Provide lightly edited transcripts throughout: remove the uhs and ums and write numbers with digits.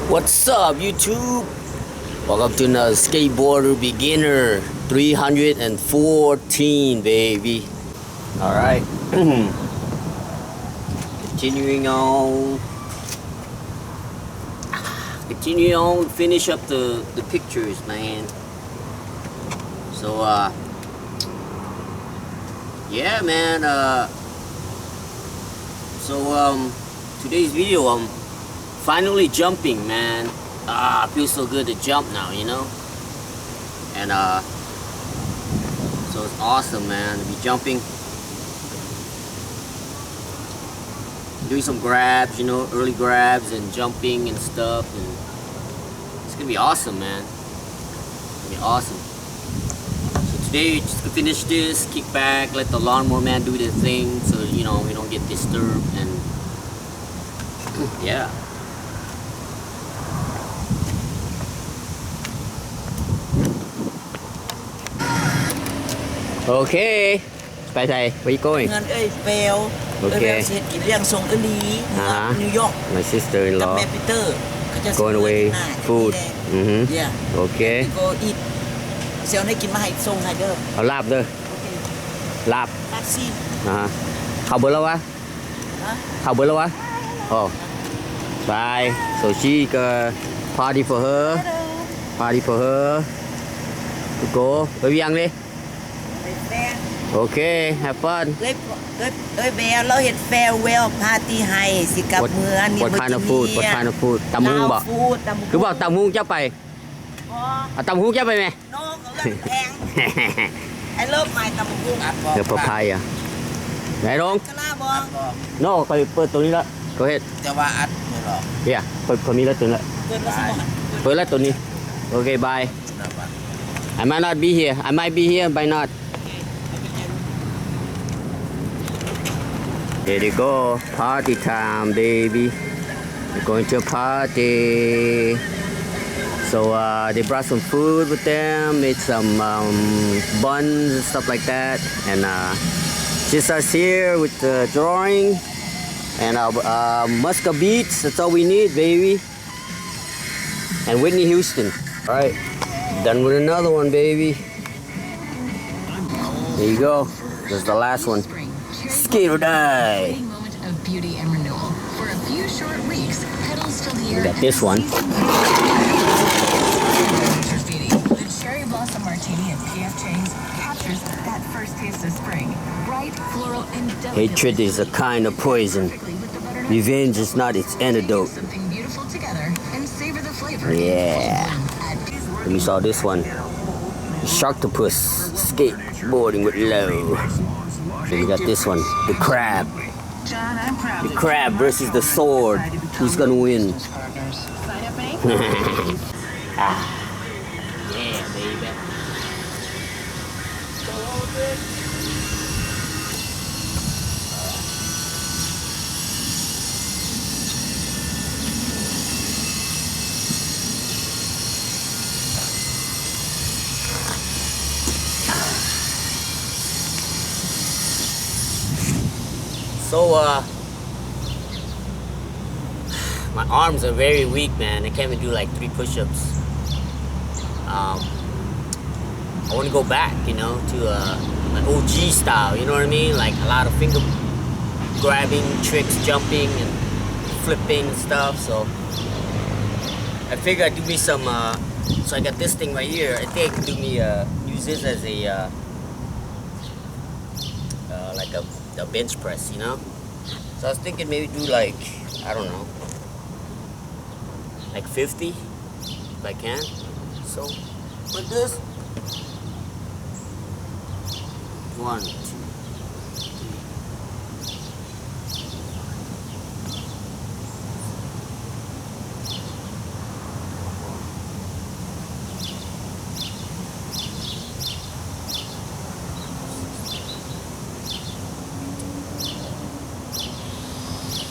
What's up, YouTube? Welcome to another Skateboarder Beginner 314, baby. Alright. Continuing on. Finish up the pictures, man. So, yeah, man. Today's video, I'm finally jumping, man. Feels so good to jump now, you know. And so it's awesome, man, to be jumping, doing some grabs, you know, early grabs and jumping and stuff, and it's gonna be awesome, man. It's gonna be awesome. So today, just to finish this, kick back, let the lawnmower man do their thing, so you know we don't get disturbed, and yeah. Okay. Bye bye. Where you going? Fail. Okay. New York. My sister-in-law going away. Food. Yeah. Okay. Go eat. เซลให้กินมาให้ส่งให้เด้อ เอาลาบเด้อลาบ ลาบซีน เข้าเบิดแล้ววะ ฮะ เข้าเบิดแล้ววะ Oh. Bye. So she party for her. Party for her. To go. ไปยังเลย ไปแฟร์ Okay. Have fun. เอ้ยแบร์เราเฮ็ดแฟร์เวลพาร์ตี้ให้สิกลับเมืองนี่ What kind of food? What kind of food? ตำมุงบ่ คือบอกตำมุงจะไปเอาตำมุงจะไปไหม น้องก็เลิกแพง I love my ตำบักหุ่ง เดี๋ยวปลาพายไหนลง กะลาบ่ โน่ไปเปิดตัวนี้ละก็เฮ็ด จะว่าอัดบ่หรอก เดี๋ยวเปิดตัวนี้ละตัวนี้ละ เกินละสมอง เปิดละตัวนี้ โอเค bye I might not be here I might be here by not There you go party time baby we're going to a party so they brought some food with them made some buns and stuff like that and Sess here with the drawing and Muscat beats that's all we need baby and Whitney Houston all right done with another one baby there you go this is the last one skate or die moment of beauty and renewal for a few short weeks petals till the we air got this one the cherry blossom martini and PF chains captures that first taste of spring bright floral and delicate hatred is a kind of poison revenge is not its antidote something beautiful together and savor the flavor yeah we saw this one Sharktopus skateboarding with low then we got this one the crab versus the sword who's gonna win yeah baby So my arms are very weak, man. I can't even do like 3 push-ups. I want to go back, you know, to my OG style. You know what I mean? Like a lot of finger grabbing tricks, jumping and flipping and stuff. So I figured I'd do me some. So I got this thing right here. I think I could do me use this as a like a bench press, you know. So I was thinking maybe do like, I don't know, like 50 if I can. So with this, 1, 2, 3.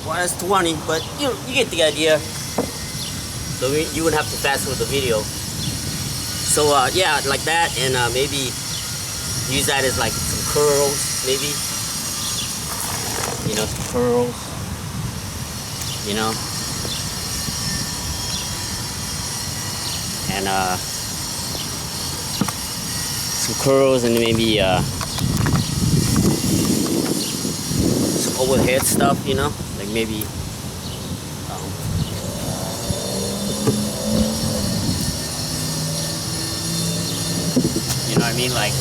Well, that's 20, but you get the idea. So you wouldn't have to fast forward the video. So yeah, like that, and maybe use that as like some curls, maybe. You know, some curls. You know. and some curls, and maybe some overhead stuff, you know, like maybe you know what I mean, like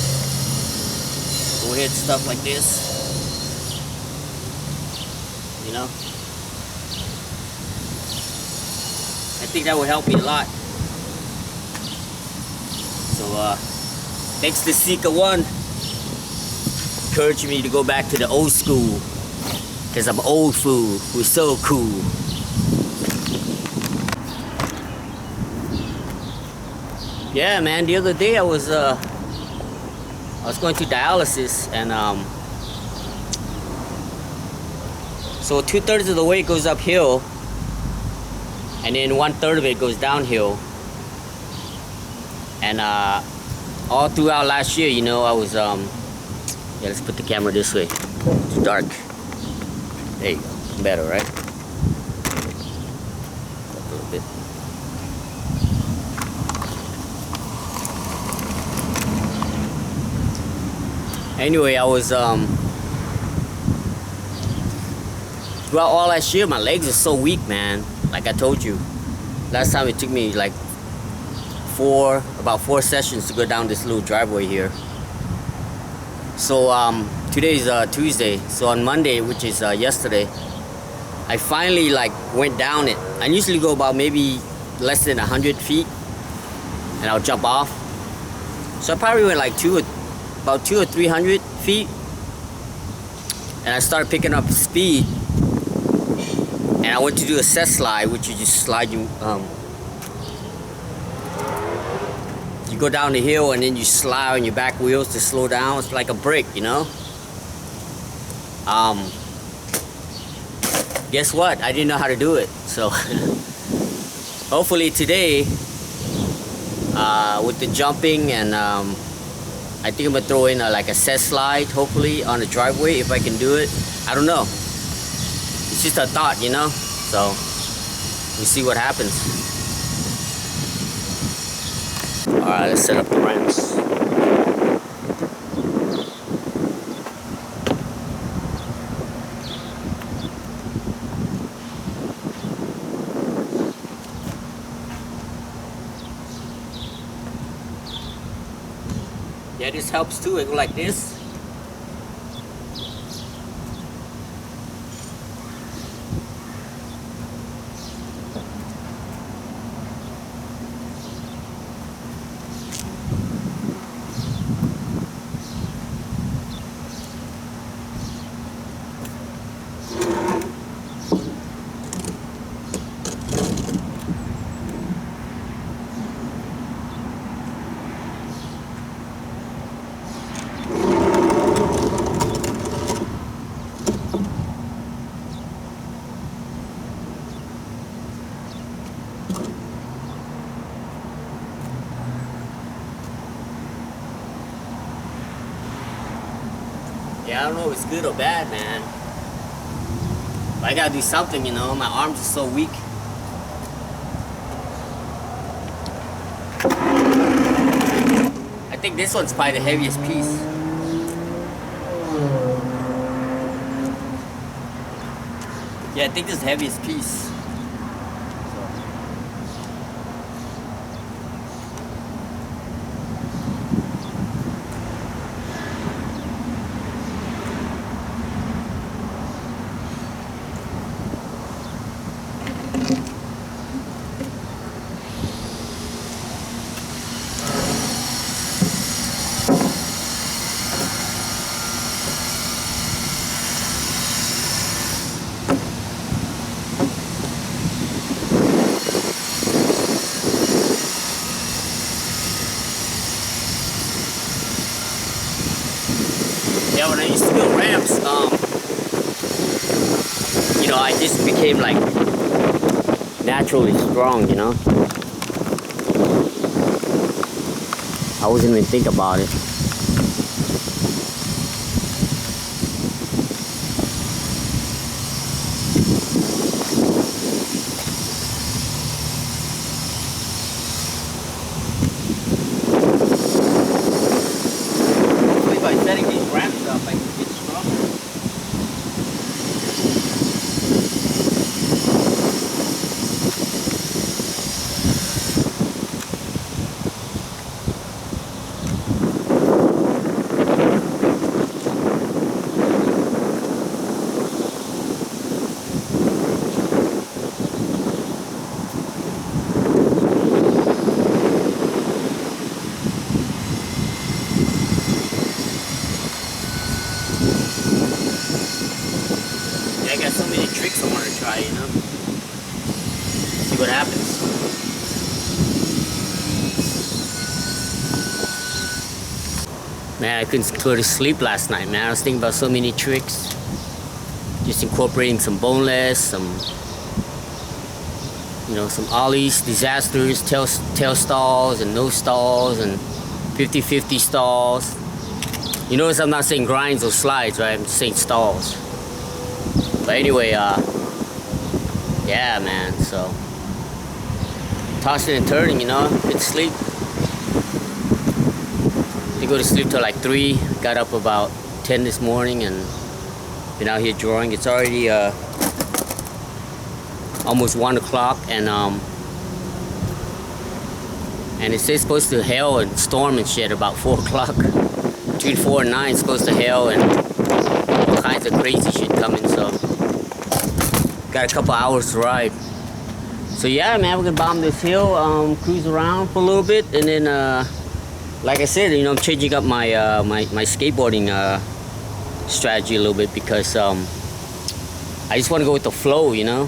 overhead stuff like this, you know. I think that would help me a lot. So thanks to Sika One, encouraging me to go back to the old school, because I'm old fool who's so cool. Yeah, man, the other day I was going to dialysis, and so 2/3 of the way goes uphill, and then 1/3 of it goes downhill. And all throughout last year, you know, I was yeah, let's put the camera this way. It's dark. There you go. Better, right? Up a little bit. Anyway, I was throughout all last year, my legs are so weak, man. Like I told you, last time it took me like about four sessions to go down this little driveway here. So today's Tuesday, so on Monday, which is yesterday, I finally like went down it. I usually go about maybe less than 100 feet, and I'll jump off. So I probably went like about 200 or 300 feet, and I started picking up speed, and I went to do a Sess slide, which you just slide you go down the hill and then you slide on your back wheels to slow down. It's like a brake, you know. Guess what? I didn't know how to do it, so hopefully today with the jumping, and I think I'm gonna throw in like a Sess slide, hopefully on the driveway if I can do it. I don't know. It's just a thought, you know. So we'll see what happens. Alright, let's set up the ramps. Yeah, this helps too. It go like this. Yeah, I don't know if it's good or bad, man. But I gotta do something, you know. My arms are so weak. I think this one's probably the heaviest piece. Yeah, I think this is the heaviest piece. Yeah, when I used to build ramps, you know, I just became like naturally strong, you know. I wasn't even think about it. Man, I couldn't go to sleep last night, man. I was thinking about so many tricks. Just incorporating some boneless, some ollies, disasters, tail stalls and nose stalls and 50-50 stalls. You notice I'm not saying grinds or slides, right? I'm just saying stalls. But anyway, yeah, man, so tossing and turning, good sleep. I go to sleep till like 3, got up about 10 this morning and been out here drawing. It's already almost 1 o'clock and it says it's supposed to hail and storm and shit about 4 o'clock. Between 4 and 9 it's supposed to hail and all kinds of crazy shit coming, so got a couple hours to ride. So yeah, man, we're gonna bomb this hill, cruise around for a little bit, and then like I said, I'm changing up my my skateboarding strategy a little bit because I just want to go with the flow, I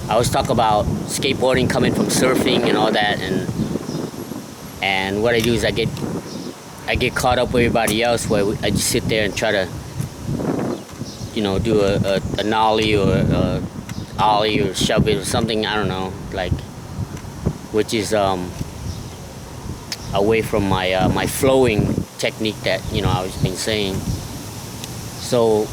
always talk about skateboarding coming from surfing and all that, and what I do is I get caught up with everybody else where I just sit there and try to do a nollie or a ollie or shove it or something, I don't know, like, which is away from my my flowing technique that I was been saying. So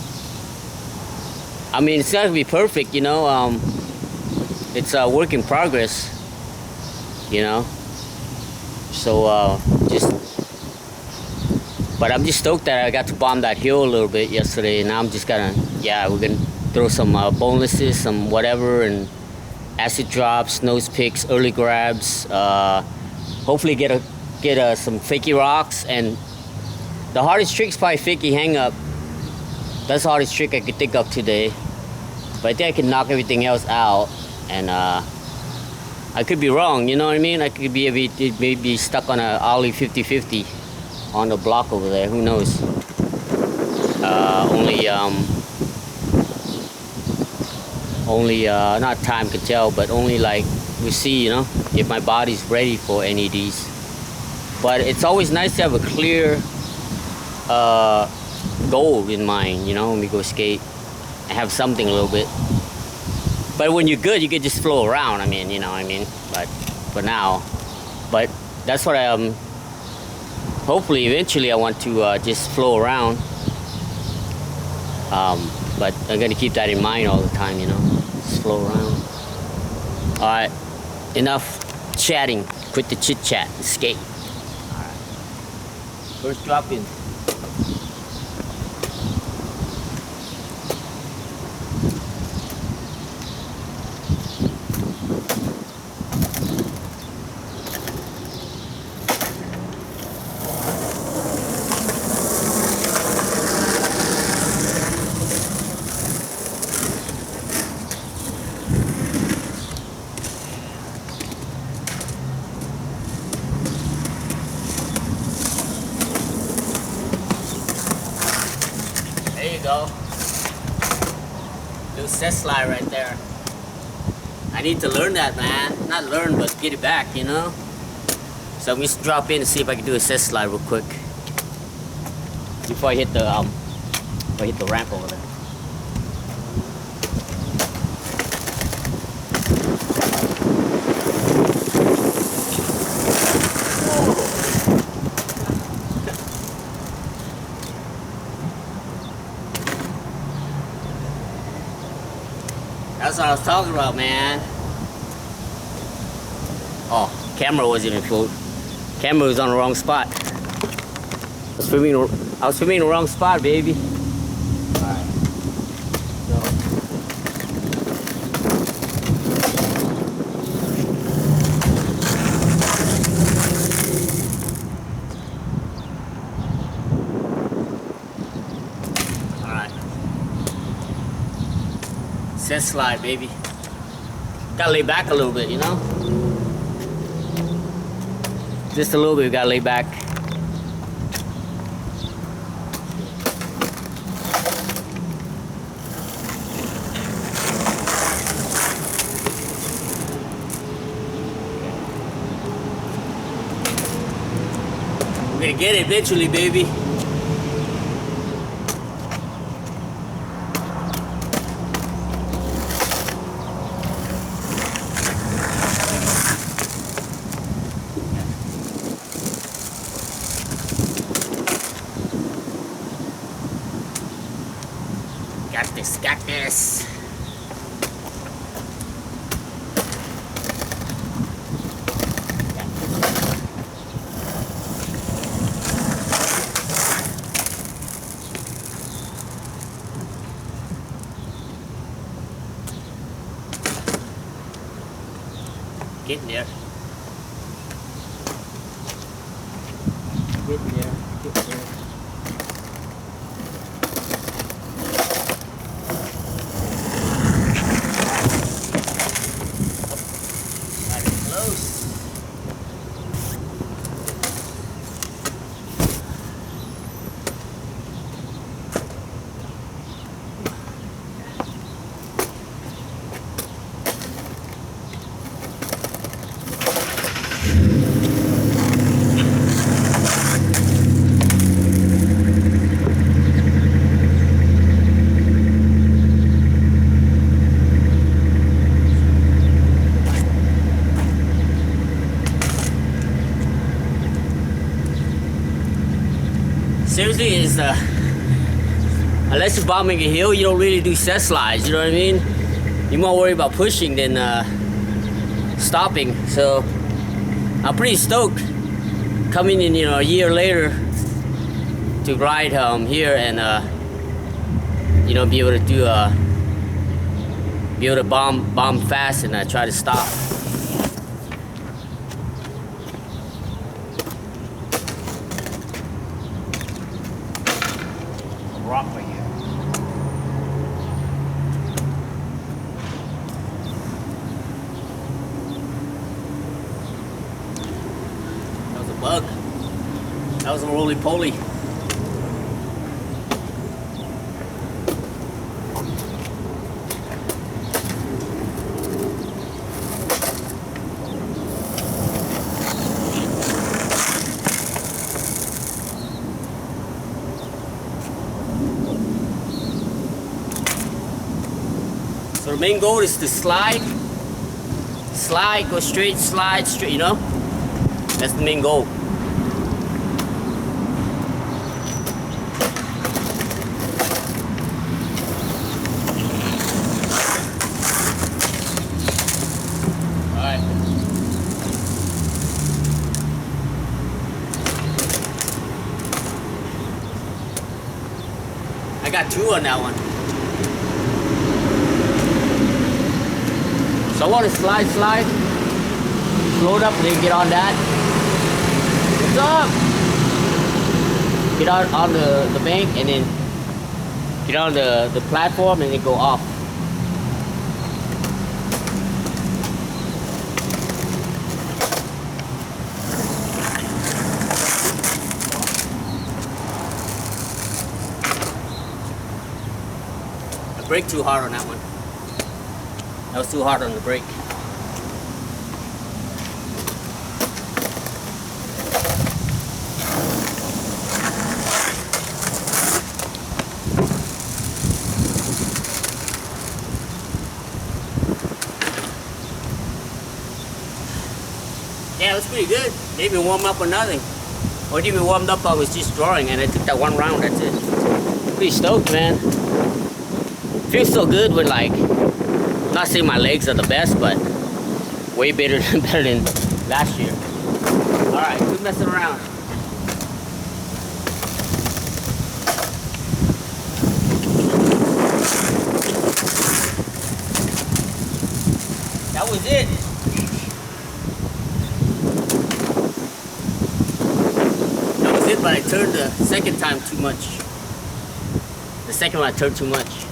I mean, it's not gonna be perfect, it's a work in progress, so but I'm just stoked that I got to bomb that hill a little bit yesterday, and now I'm just we're gonna throw some bonelesses, some whatever, and acid drops, nose picks, early grabs, hopefully get some fakie rocks, and the hardest trick is probably fakie hang up. That's the hardest trick I could think of today, but I think I can knock everything else out, and I could be wrong, you know what I mean? I could be maybe stuck on a ollie 50-50 on the block over there, who knows? Only not time can tell, but only like we see, if my body's ready for any of these. But it's always nice to have a clear goal in mind, when we go skate, and have something a little bit. But when you're good, you can just flow around. I mean, But for now, but that's what I hopefully, eventually, I want to just flow around. But I'm gonna keep that in mind all the time, just flow around. All right, enough chatting. Quit the chit chat and skate. All right, first drop in. There you go. Little Sess slide right there. I need to learn that, man. Not learn, but get it back, So I'm just drop in and see if I can do a Sess slide real quick before I hit the ramp over there. That's what I was talking about, man. Oh, camera wasn't in full. Camera was on the wrong spot. I was filming the wrong spot, baby. Alright. Sess slide, baby. Gotta lay back a little bit, Just a little bit, gotta lay back. We're gonna get it eventually, baby. Got this. Getting there. Getting there. Getting there. Seriously, is unless you're bombing a hill, you don't really do set slides. You know what I mean? You're more worried about pushing than stopping. So I'm pretty stoked coming in, a year later to ride here and be able to do be able to bomb fast and try to stop. Rock right here. That was a bug. That was a roly-poly. So the main goal is to slide, go straight, slide straight, That's the main goal. Alright. I got 2 on that one. So I want to slide, float up and then get on that. What's up? Get out on the bank and then get on the platform and then go off. I brake too hard on that one. That was too hard on the brake. Yeah, it was pretty good. Didn't even warm up or nothing. Or didn't even warmed up, I was just drawing and I took that one round, that's it. Pretty stoked, man. Feels so good when not saying my legs are the best, but way better than last year. Alright, quit messing around. That was it. That was it, but I turned the second time too much. The second one I turned too much.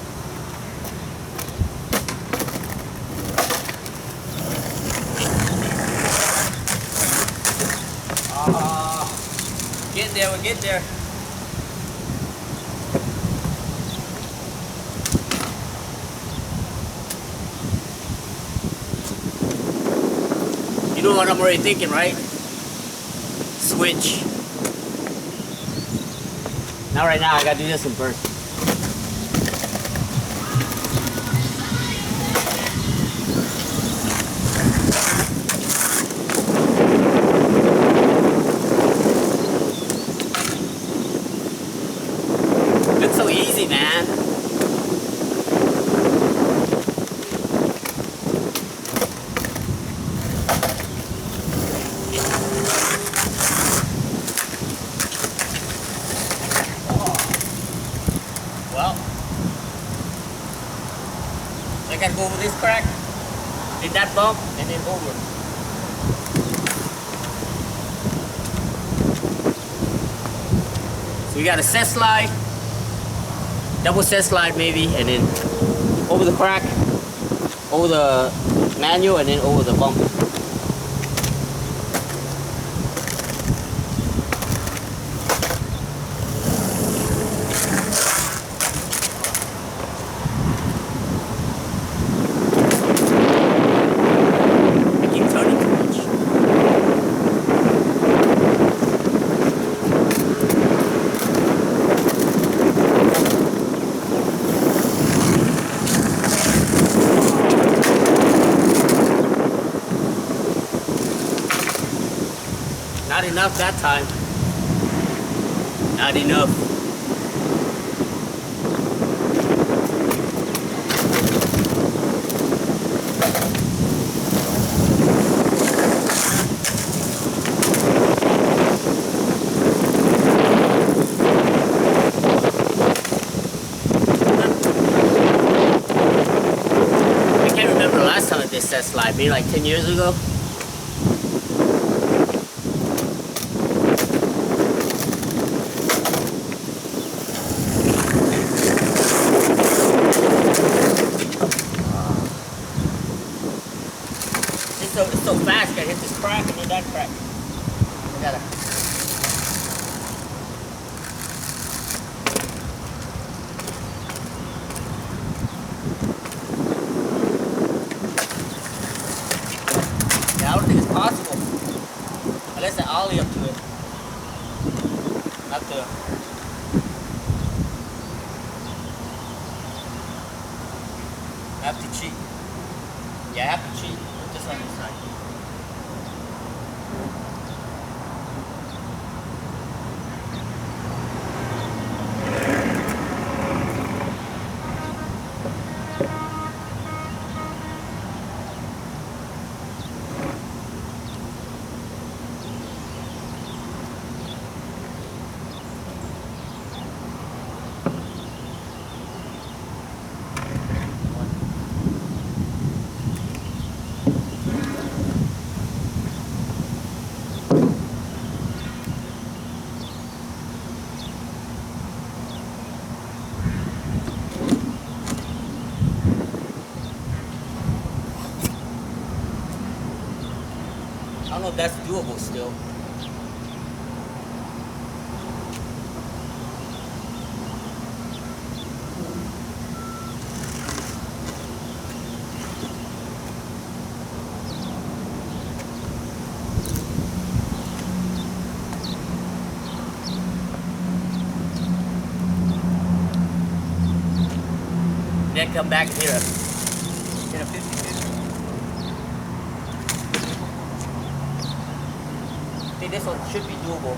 Get there, we'll get there. You know what I'm already thinking, right? Switch. Not right now, I gotta do this one first. Looks so easy, man. Well, I gotta go over this crack, did that bump, and then over. So we got a Sess slide, double Sess slide maybe, and then over the crack, over the manual, and then over the bump. Not enough that time. Not enough. I can't remember the last time I did Sess slide, maybe like 10 years ago. It's so fast, gotta hit this crack and then that crack. I gotta. Yeah, I don't think it's possible. Unless I ollie up to it. Not the. I have to cheat. Yeah, I have to cheat. Put this on this side. I don't know if that's doable still. Then come back here. Hit a 50-50. I think this one should be doable.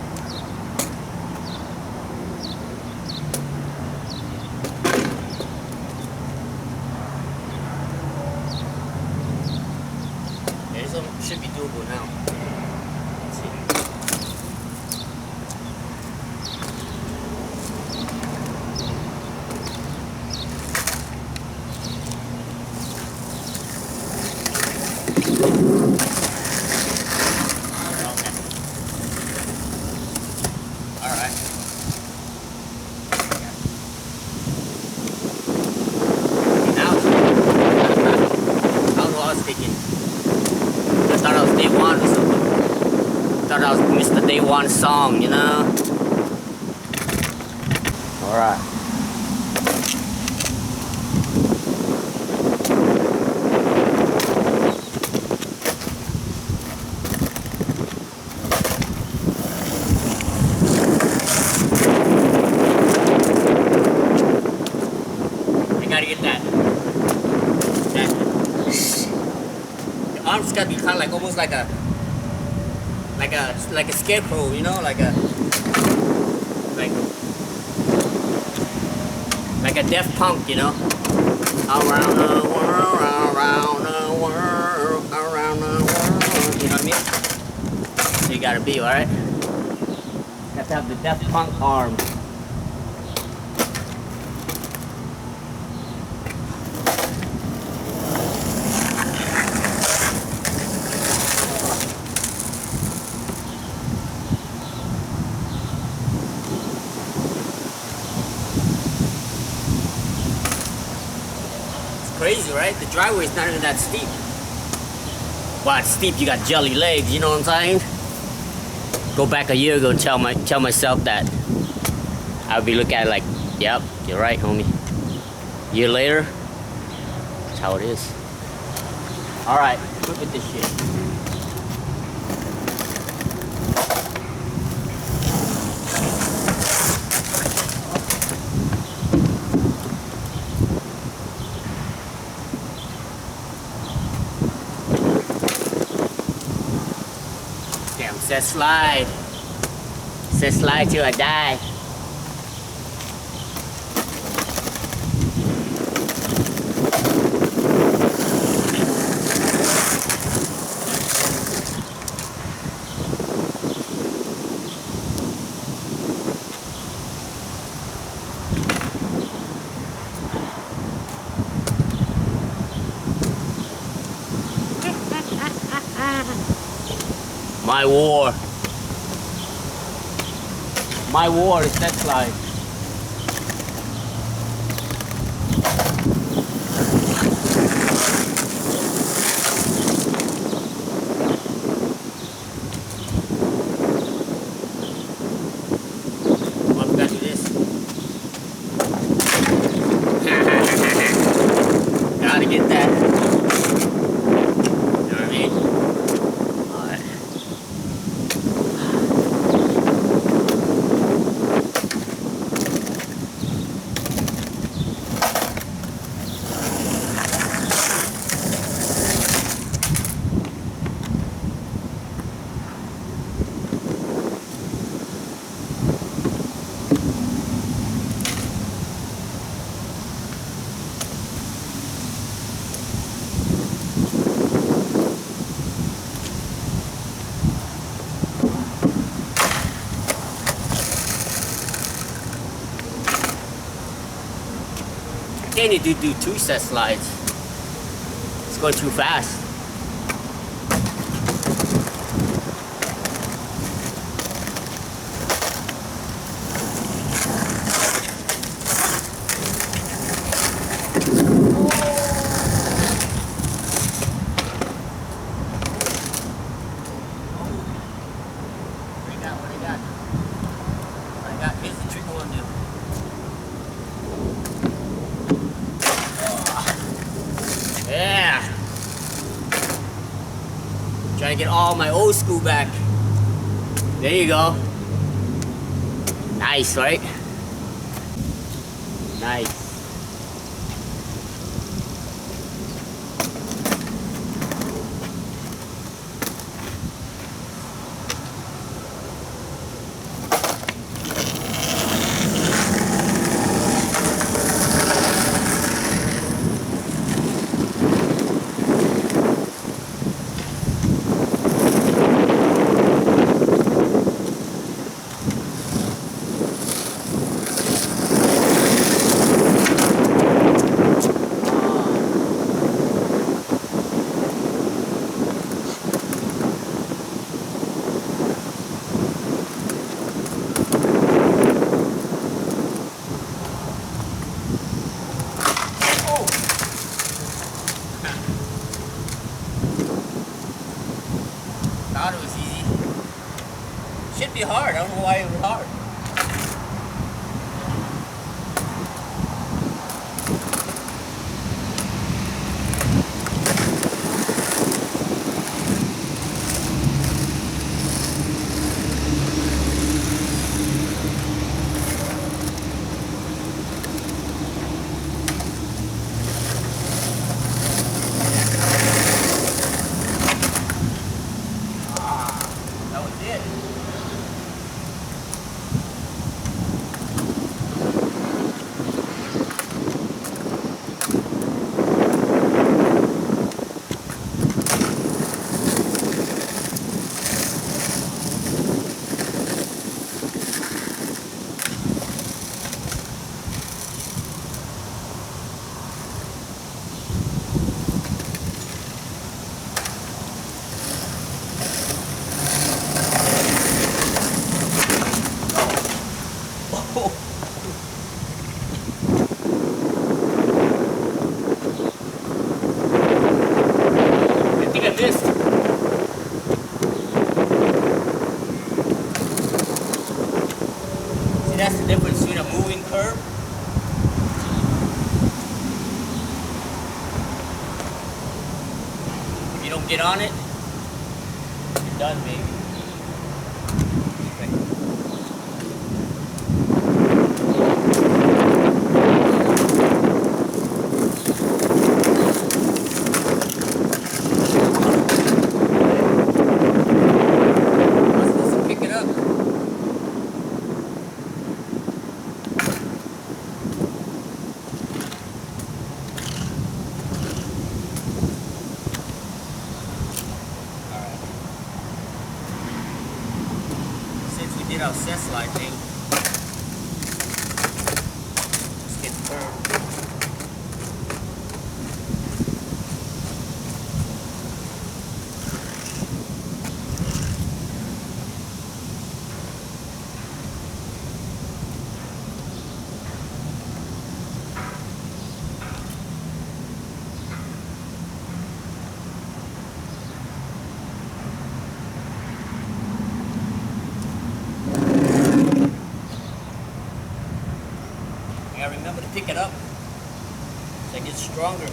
Yeah, this one should be doable now. Let's see. I thought I was day one or something. I thought I was Mr. Day One song, you know? Alright. like a scarecrow, you know, like a Daft Punk, you know. Around the world, around the world, around the world. You know what I mean? So you gotta be, alright? Have to have the Daft Punk arm. Crazy, right? The driveway is not even that steep. Well, it's steep, you got jelly legs, you know what I'm saying? Go back a year ago and tell myself that. I would be looking at it like, yep, you're right, homie. A year later, that's how it is. Alright, look at this shit. Sess slide. Sess slide till I die. My war. My war is that slide. What we gotta do this? Gotta get that. You know what I mean? Alright. I can't even do 2 Sess slides. It's going too fast. What I got? Here's the trick I want to do. Yeah. Trying to get all my old school back. There you go. Nice, right? Nice. Thought it was easy. Should be hard. I don't know why it was hard. get on it, you're done, baby. Did our Sess slide thing. Let's get turned. Remember to pick it up so it gets stronger.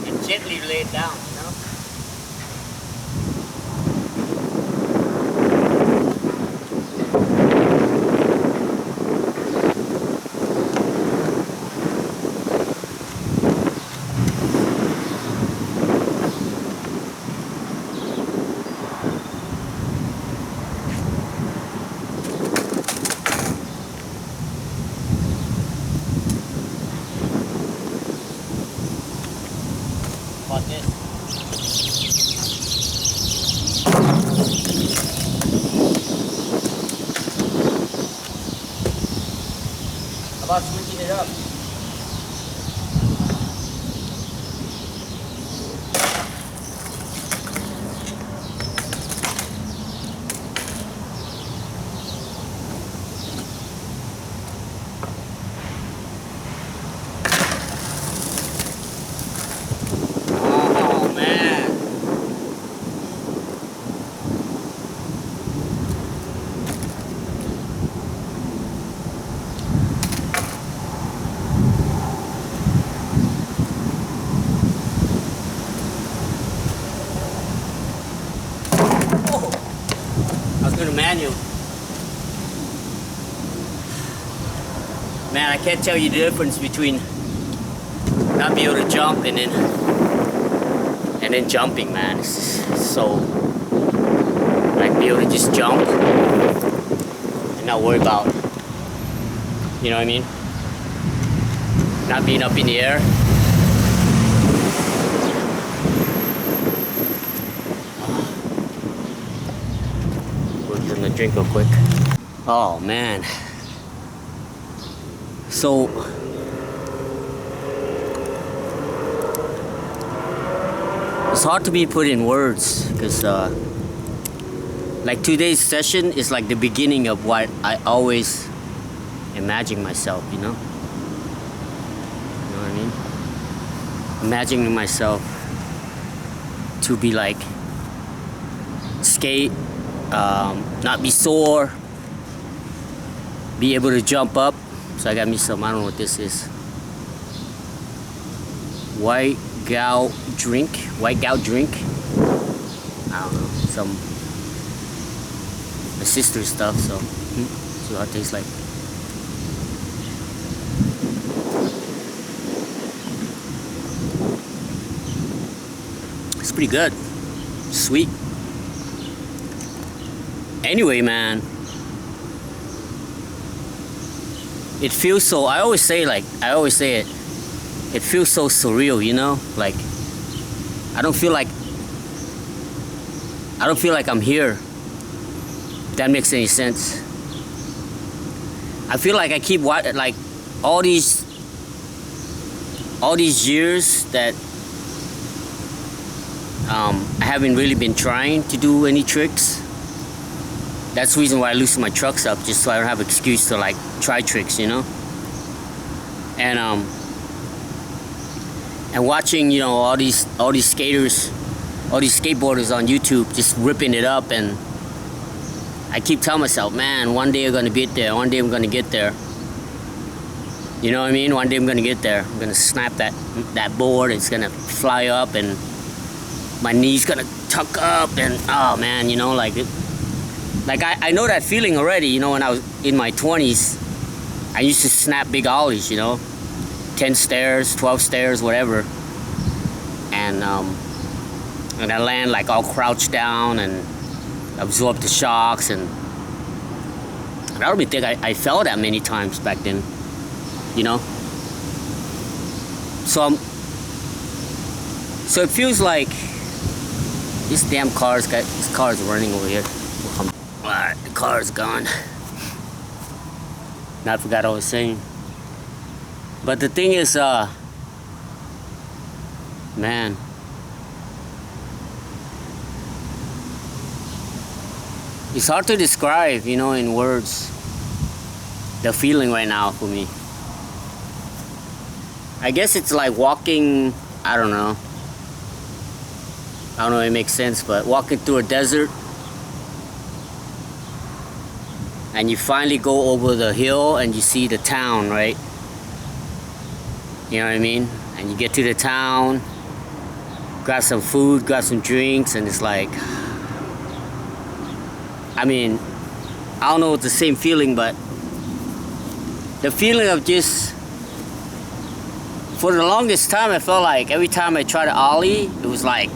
And gently lay it down, you know? About this. How about switching it up? Doing a manual. Man, I can't tell you the difference between not being able to jump and then jumping, man. It's so like be able to just jump and not worry about, you know what I mean? Not being up in the air. Drink real quick. Oh man, so it's hard to be put in words because like today's session is like the beginning of what I always imagine myself, you know what I mean? Imagining myself to be like skate, not be sore, be able to jump up. So I got me some, I don't know what this is, white gout drink, I don't know, some my sister's stuff. So see what it tastes like. It's pretty good, sweet. Anyway, man, it feels so, I always say it, it feels so surreal, you know? Like, I don't feel like I'm here, if that makes any sense. I feel like I keep like all these years that I haven't really been trying to do any tricks. That's the reason why I loosen my trucks up, just so I don't have an excuse to like try tricks, you know. And watching, you know, all these skaters, all these skateboarders on YouTube just ripping it up and I keep telling myself, man, one day I'm gonna get there. One day I'm gonna get there. You know what I mean? One day I'm gonna get there. I'm gonna snap that board. It's gonna fly up, and my knee's gonna tuck up, and oh man, you know, like I know that feeling already. You know, when I was in my 20s, I used to snap big ollies. You know, 10 stairs, 12 stairs, whatever, and I land like all crouched down and absorb the shocks, and I don't really think I fell that many times back then, you know. So it feels like this damn this car is running over here. Alright, the car is gone. Now I forgot what I was saying. But the thing is, man, it's hard to describe, you know, in words, the feeling right now for me. I guess it's like walking, I don't know if it makes sense, but walking through a desert, and you finally go over the hill and you see the town, right? You know what I mean? And you get to the town, grab some food, grab some drinks, and it's like, I mean, I don't know if it's the same feeling, but the feeling of just, for the longest time, I felt like every time I tried to ollie, it was like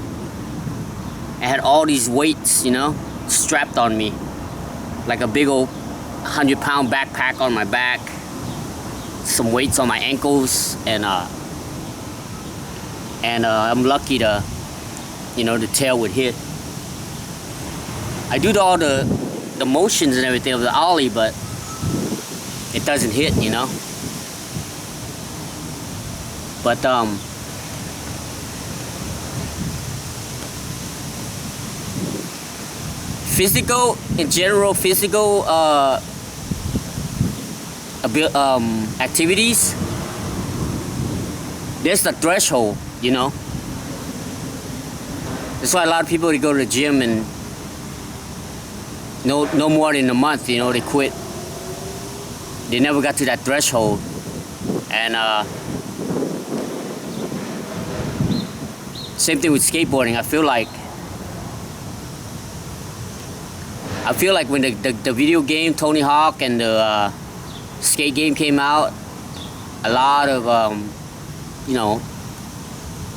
I had all these weights, you know, strapped on me, like a big old 100-pound backpack on my back, some weights on my ankles, and I'm lucky to, you know, the tail would hit. I do all the motions and everything of the ollie, but it doesn't hit, you know. But physical, in general, physical activities, there's the threshold, you know. That's why a lot of people, they go to the gym and no more than a month, you know, they quit. They never got to that threshold. And same thing with skateboarding. I feel like when the video game Tony Hawk and the skate game came out, a lot of you know,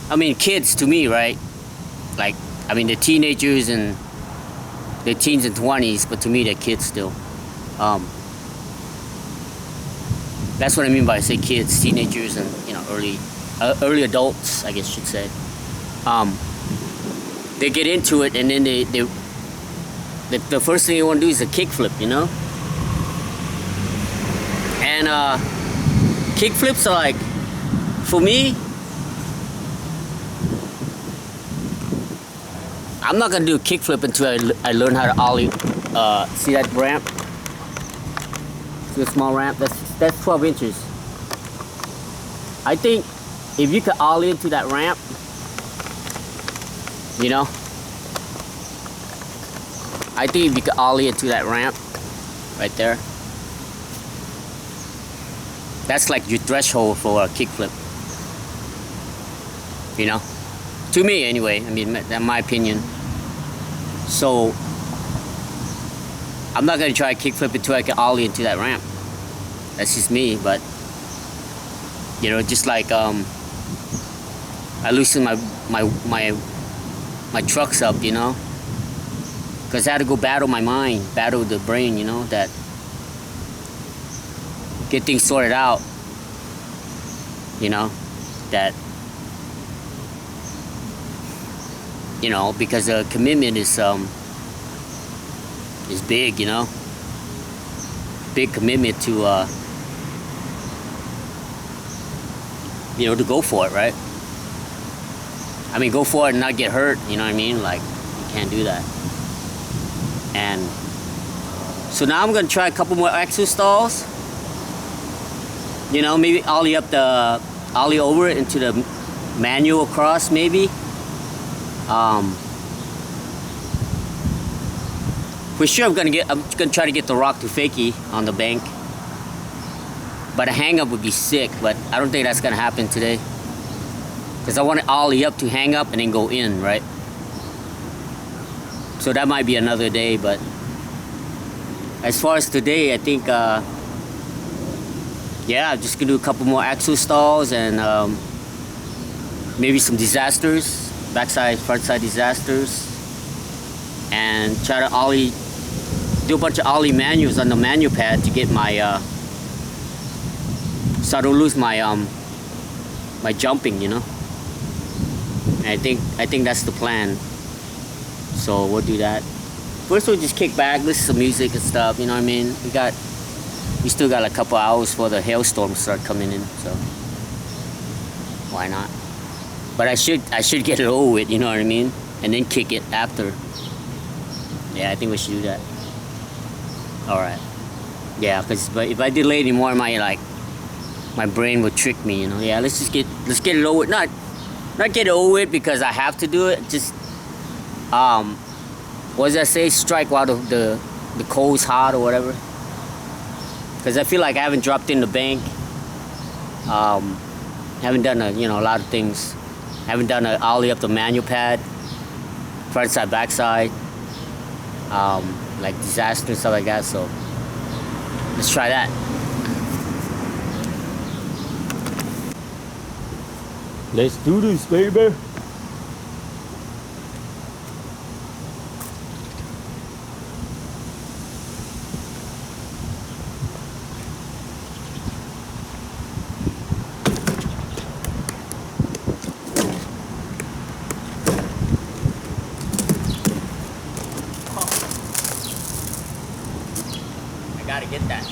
I mean, kids to me, right? Like, I mean, the teenagers and the teens and 20s, but to me they're kids still. That's what I mean by I say kids, teenagers, and, you know, early adults, I guess you should say. They get into it, and then the first thing they want to do is a kickflip, you know. And kickflips are like, for me, I'm not gonna do a kickflip until I learn how to ollie. See that ramp? See the small ramp? That's 12 inches. I think if you could ollie into that ramp, you know, I think if you could ollie into that ramp right there, that's like your threshold for a kickflip, you know, to me anyway. I mean, that's my opinion. So I'm not gonna try a kickflip until I can ollie into that ramp. That's just me. But, you know, just like I loosen my trucks up, you know, because I had to go battle my mind, battle the brain, you know, that get things sorted out, you know, that, you know, because the commitment is big, you know, big commitment to you know, to go for it, right? I mean, go for it and not get hurt, you know what I mean? Like, you can't do that. And so now I'm gonna try a couple more axle stalls. You know, maybe ollie over it into the manual cross, For sure, I'm gonna try to get the rock to fakie on the bank. But a hang up would be sick, but I don't think that's gonna happen today. Because I want to ollie up to hang up and then go in, right? So that might be another day, but as far as today, I think, yeah, I'm just gonna do a couple more axle stalls and maybe some disasters, backside, frontside disasters, and try to ollie, do a bunch of ollie manuals on the manual pad to get my, so I don't lose my my jumping, you know. And I think that's the plan. So we'll do that. First we'll just kick back, listen to some music and stuff, you know what I mean? We still got a couple hours for the hailstorm to start coming in, so why not? But I should get it over with, you know what I mean? And then kick it after. Yeah, I think we should do that. Alright. Yeah, because if I delay anymore, my brain would trick me, you know. Yeah, let's get it over with. Not get it over with because I have to do it. Just what does that say? Strike while the coal's hot or whatever. Because I feel like I haven't dropped in the bank. Haven't done a lot of things. Haven't done an ollie up the manual pad, front side, back side, like disaster and stuff like that. So let's try that. Let's do this, baby. I gotta get that.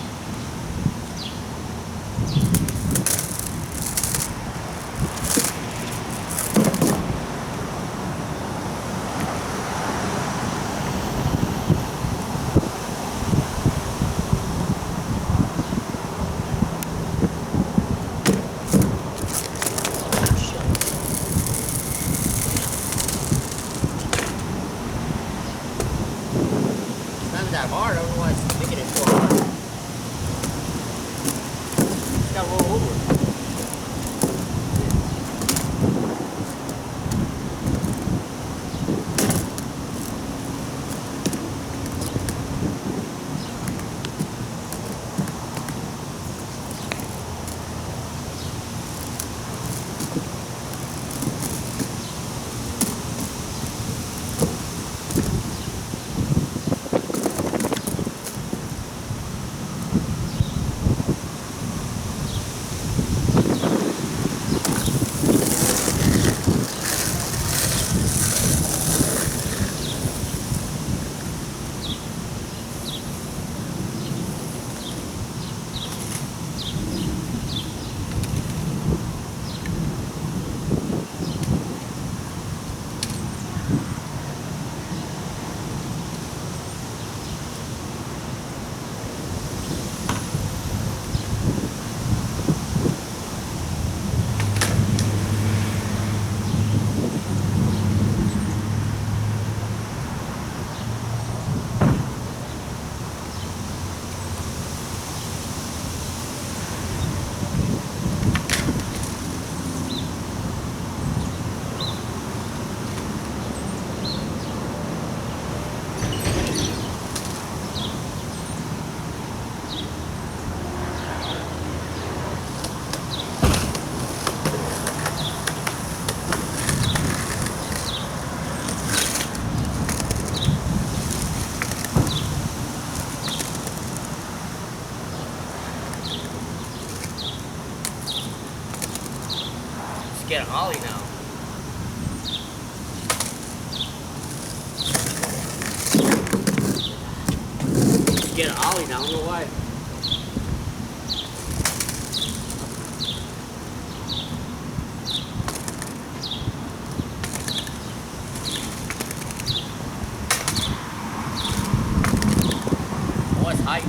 That hard, I don't know why it's making it so hard. It's gotta roll over. Get an ollie now. Get an ollie now, I don't know why. Oh, it's height.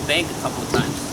bank a couple of times.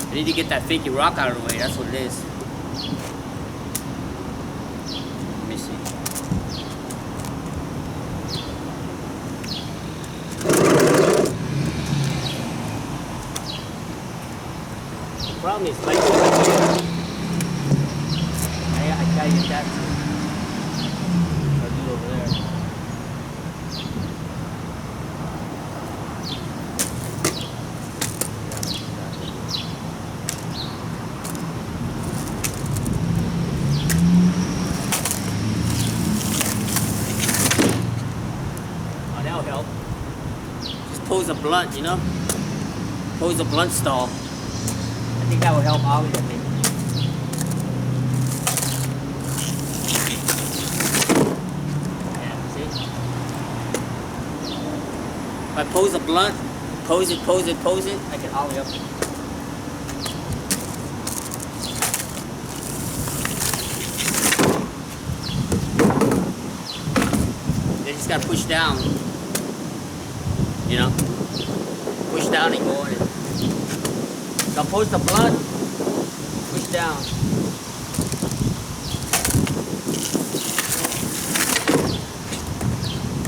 I need to get that fakey rock out of the way, that's what it is. Let me see. The problem is like I gotta get that too. I'll do it over there. Help. Just pose a blunt, you know? Pose a blunt stall. I think that would help Ollie, I think. Yeah, see? If I pose a blunt, pose it, I can Ollie up. Then just gotta push down. You know, push down and go on it. So pose the blunt, push down.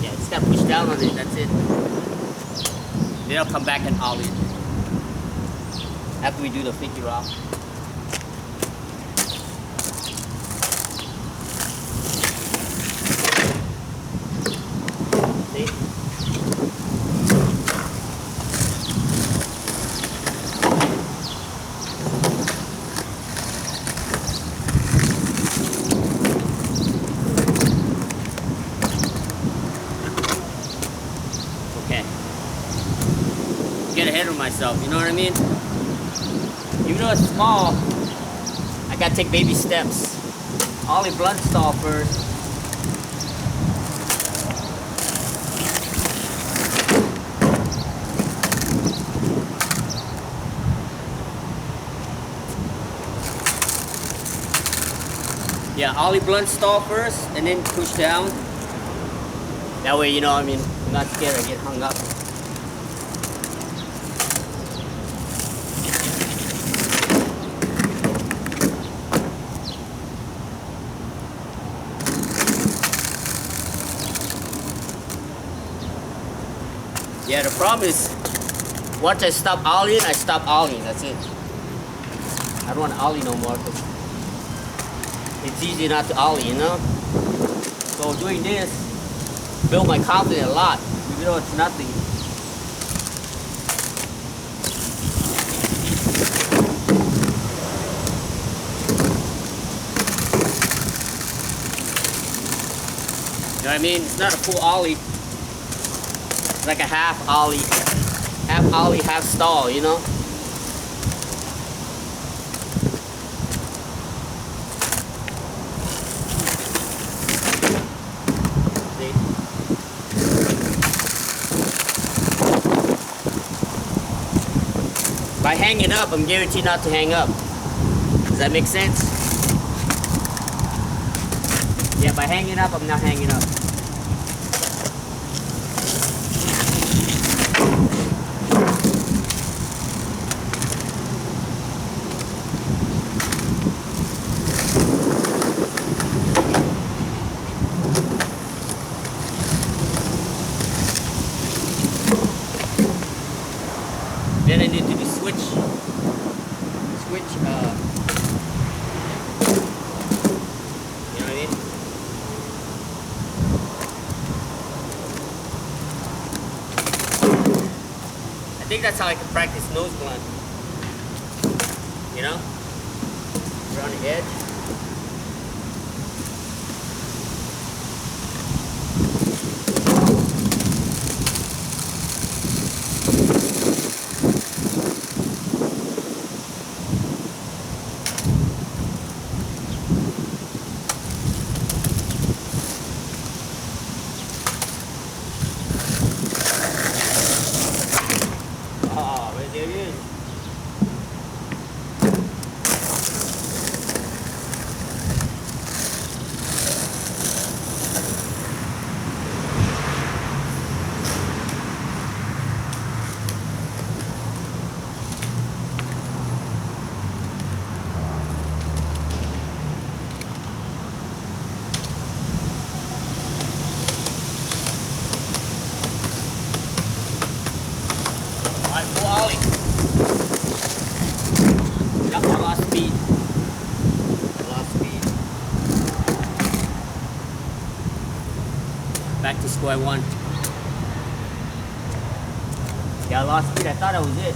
Yeah, just gotta push down on it, that's it. Then I'll come back and ollie it. After we do the 50 rock. See? Get ahead of myself, you know what I mean? Even though it's small, I gotta take baby steps. Ollie blunt stall first. Yeah, Ollie blunt stall first and then push down. That way, you know, I mean, I'm not scared I get hung up. Yeah, the problem is, once I stop ollieing, I stop ollieing, that's it. I don't want to ollie no more, because it's easy not to ollie, you know? So doing this, build my confidence a lot, even though it's nothing. You know what I mean? It's not a full ollie. Like a half ollie, half stall, you know? See? If I hang it up, I'm guaranteed not to hang up. Does that make sense? Yeah, by hanging up, I'm not hanging up. Then I need to do switch, you know what I mean? I think that's how I can practice nose blunt, you know? Around the edge. There it is. Alright, full ollie. Yep, I lost speed. Back to square one. Yeah, I lost speed. I thought that was it.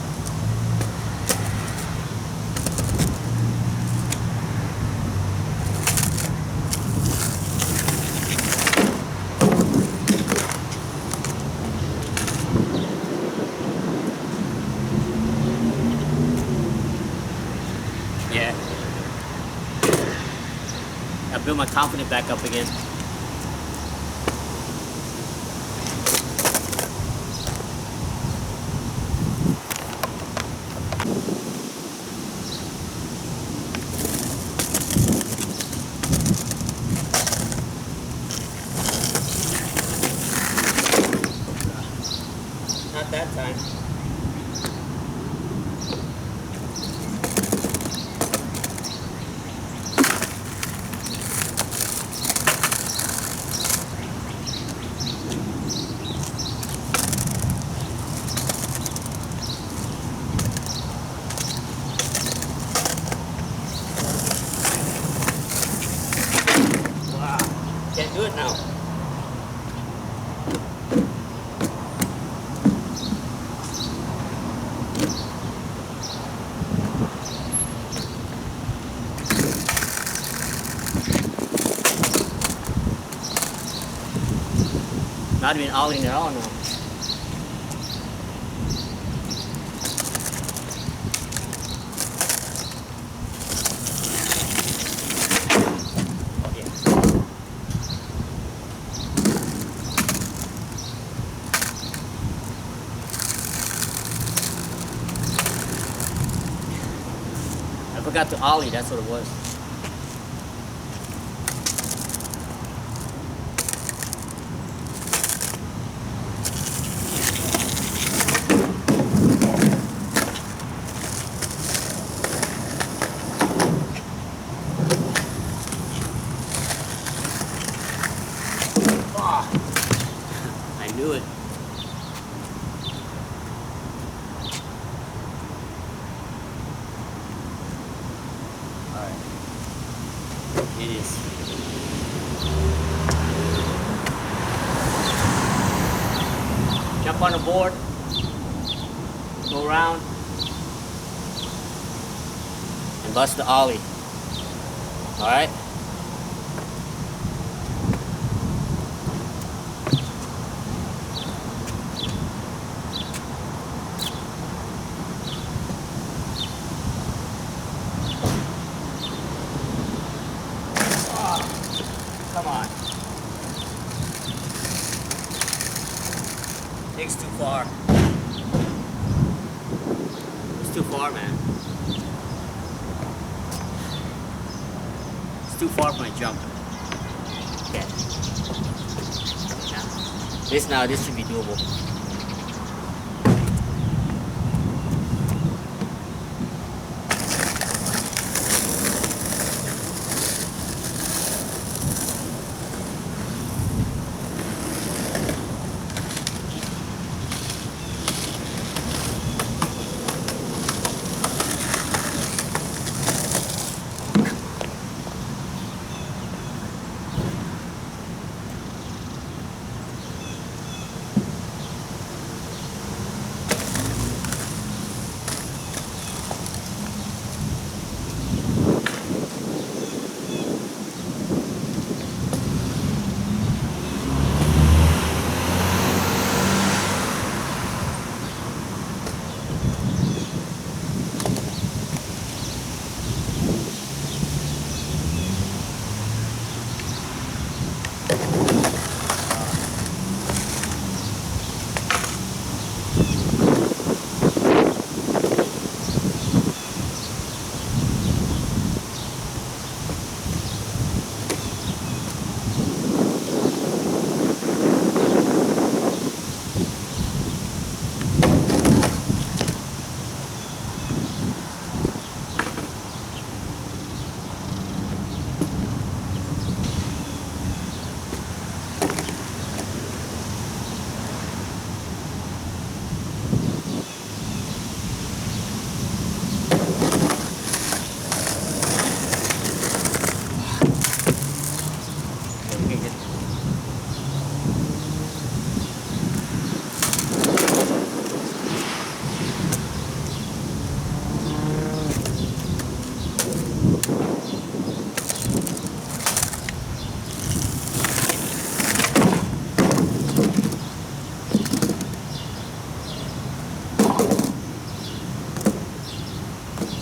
Yeah. I built my confidence back up again. Not that time. Wow, can't do it now. Not even ollieing at all now. Okay. I forgot to ollie, that's what it was. I knew it. Alright. It is. Jump on the board. Go around. And bust the ollie. Alright? Come on. It's too far. It's too far, man. too far for my jump. Okay. This should be doable.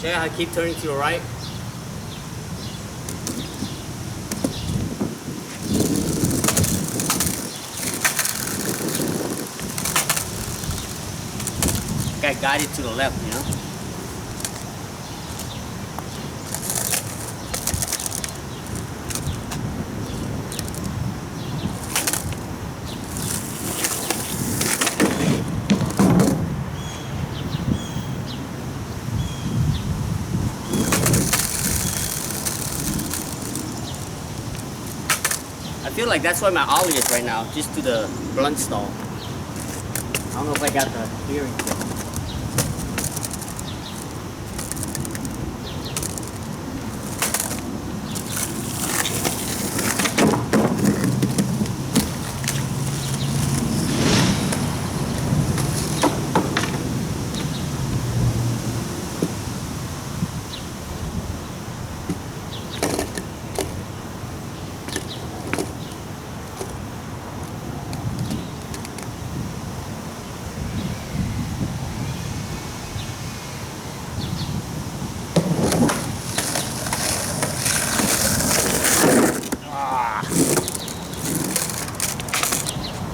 Check out how I keep turning to the right. I guided to the left, you know? I feel like that's where my ollie is right now, just to the blunt stall. I don't know if I got the bearing fit.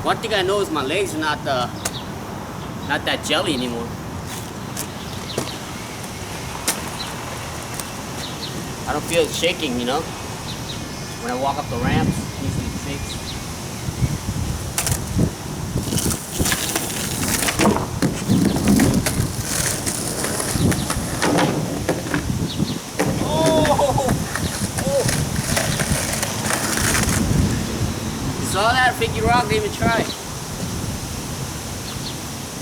One thing I know is my legs are not that jelly anymore. I don't feel it shaking, you know. When I walk up the ramps, usually it shakes. Saw that figure rock, didn't even try.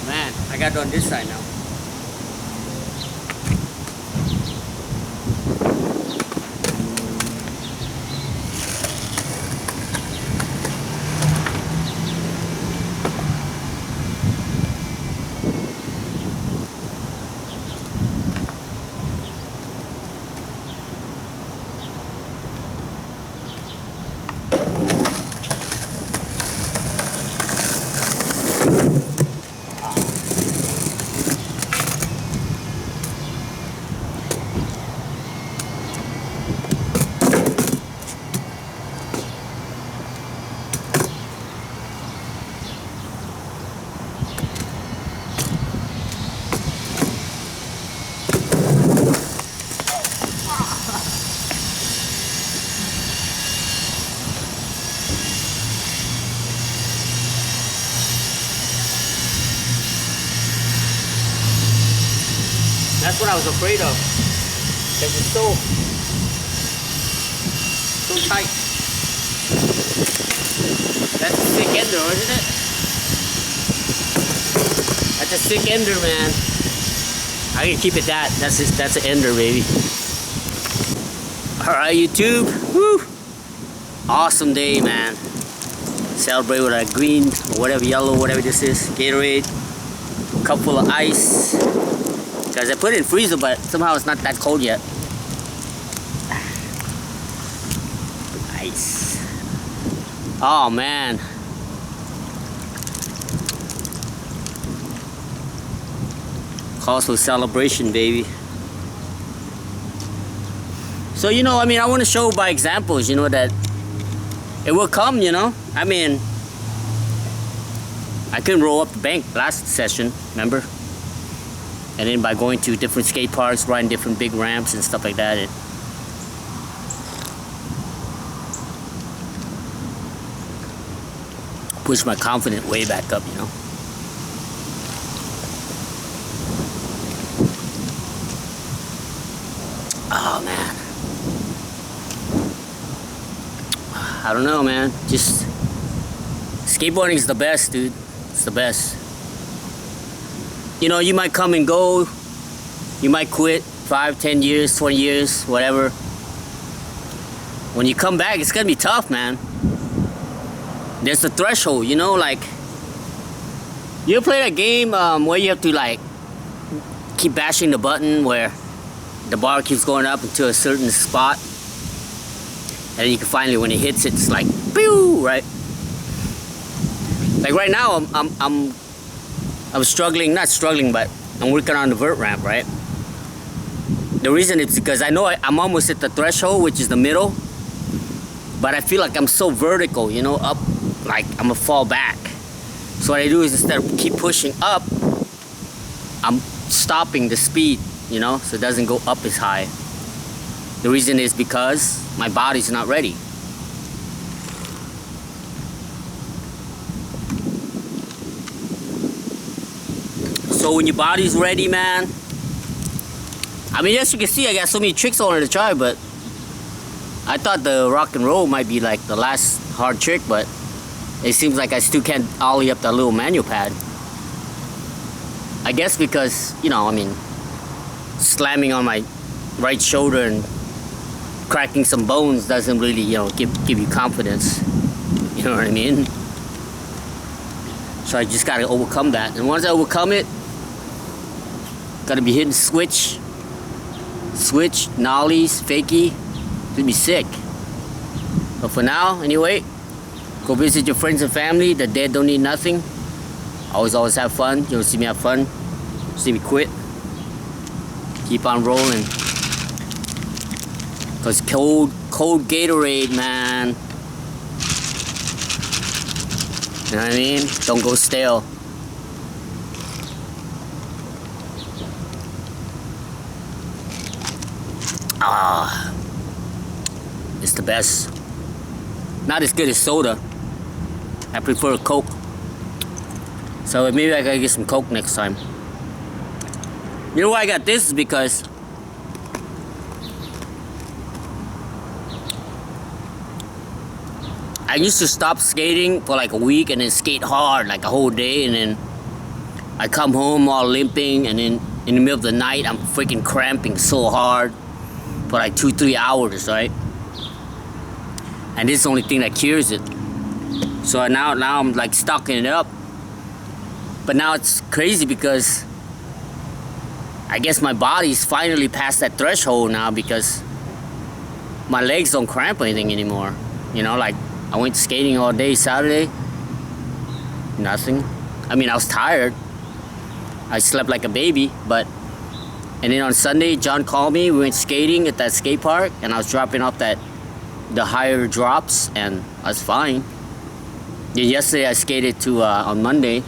Man, I got it on this side now. That's what I was afraid of. Because it's so tight. That's a sick ender, isn't it? That's a sick ender, man. I can keep it that. That's an ender, baby. Alright, YouTube. Woo! Awesome day, man. Celebrate with a green, or whatever, yellow, whatever this is. Gatorade. Cup full of ice. Guys, I put it in freezer, but somehow it's not that cold yet. Nice. Oh, man. Calls for celebration, baby. So, you know, I mean, I want to show by examples, you know, that it will come, you know. I mean, I couldn't roll up the bank last session, remember? And then by going to different skate parks, riding different big ramps and stuff like that, it pushed my confidence way back up, you know. Oh, man. I don't know, man. Just skateboarding is the best, dude. It's the best. You know, you might come and go. You might quit 5, 10 years, 20 years, whatever. When you come back, it's gonna be tough, man. There's the threshold, you know, like, you ever play that game where you have to like keep bashing the button where the bar keeps going up into a certain spot, and then you can finally, when it hits it, it's like pew, right? Like right now, I'm struggling, not struggling, but I'm working on the vert ramp, right? The reason is because I know I'm almost at the threshold, which is the middle, but I feel like I'm so vertical, you know, up, like I'm gonna fall back. So what I do is instead of keep pushing up, I'm stopping the speed, you know, so it doesn't go up as high. The reason is because my body's not ready. So when your body's ready, man, I mean, as you can see, I got so many tricks I wanted to try, but I thought the rock and roll might be like the last hard trick, but it seems like I still can't ollie up that little manual pad. I guess because, you know, I mean, slamming on my right shoulder and cracking some bones doesn't really, you know, give you confidence. You know what I mean? So I just gotta overcome that. And once I overcome it, gotta be hitting switch, nollies, fakie. It'll be sick. But for now, anyway, go visit your friends and family. The dead don't need nothing. Always have fun. You don't see me have fun. See me quit. Keep on rolling. Cause cold Gatorade, man. You know what I mean? Don't go stale. Ah, it's the best. Not as good as soda. I prefer Coke. So maybe I gotta get some Coke next time. You know why I got this is because I used to stop skating for like a week and then skate hard like a whole day, and then I come home all limping, and then in the middle of the night I'm freaking cramping so hard for like 2-3 hours, right? And this is the only thing that cures it. So now I'm like stocking it up. But now it's crazy because I guess my body's finally past that threshold now, because my legs don't cramp or anything anymore. You know, like I went skating all day Saturday. Nothing. I mean, I was tired. I slept like a baby, but... And then on Sunday, John called me. We went skating at that skate park, and I was dropping off the higher drops, and I was fine. Then yesterday, I skated to, on Monday,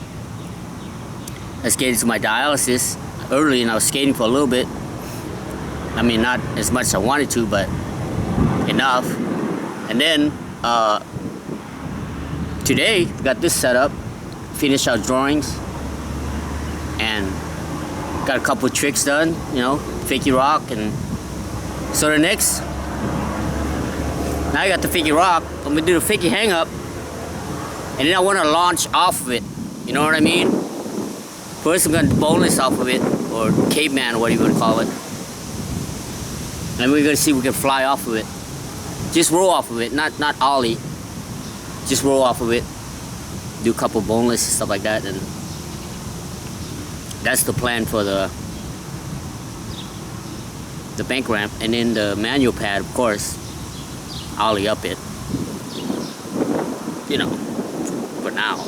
I skated to my dialysis early, and I was skating for a little bit. I mean, not as much as I wanted to, but enough. And then, today, got this set up, finished our drawings, and got a couple tricks done, you know, fakie rock. And so the next, now I got the fakie rock, I'm gonna do the fakie hang up, and then I want to launch off of it, you know what I mean? First I'm gonna boneless off of it, or caveman, what you want to call it, and we're gonna see if we can fly off of it. Just roll off of it, not ollie, just roll off of it, do a couple boneless and stuff like that. And that's the plan for the bank ramp. And then the manual pad, of course, ollie up it, you know, for now.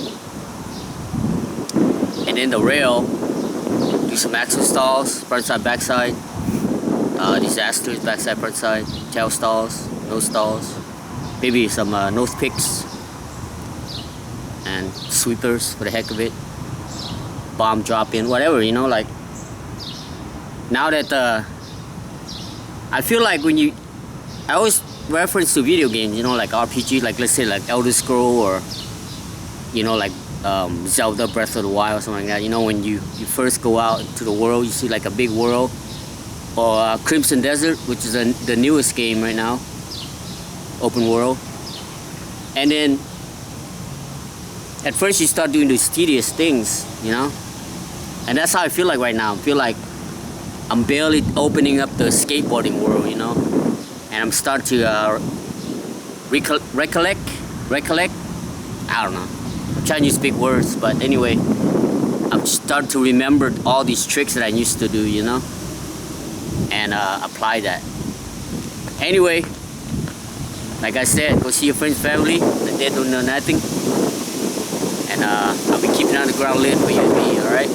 And then the rail, do some axle stalls, front side, back side, disasters, back side, front side, tail stalls, nose stalls, maybe some nose picks and sweepers for the heck of it, bomb drop in, whatever, you know. Like, now that I feel like when I always reference to video games, you know, like RPG, like let's say like Elder Scroll, or you know, like Zelda Breath of the Wild or something like that. You know, when you first go out into the world, you see like a big world. Or Crimson Desert, which is the newest game right now, open world. And then at first you start doing these tedious things, you know, and that's how I feel like right now. I feel like I'm barely opening up the skateboarding world, you know, and I'm starting to recollect, I don't know, I'm trying to use big words, but anyway, I'm starting to remember all these tricks that I used to do, you know, and apply that. Anyway, like I said, go see your friends, family, the dead don't know nothing, and I'll be keeping on the ground lit for you and me, alright?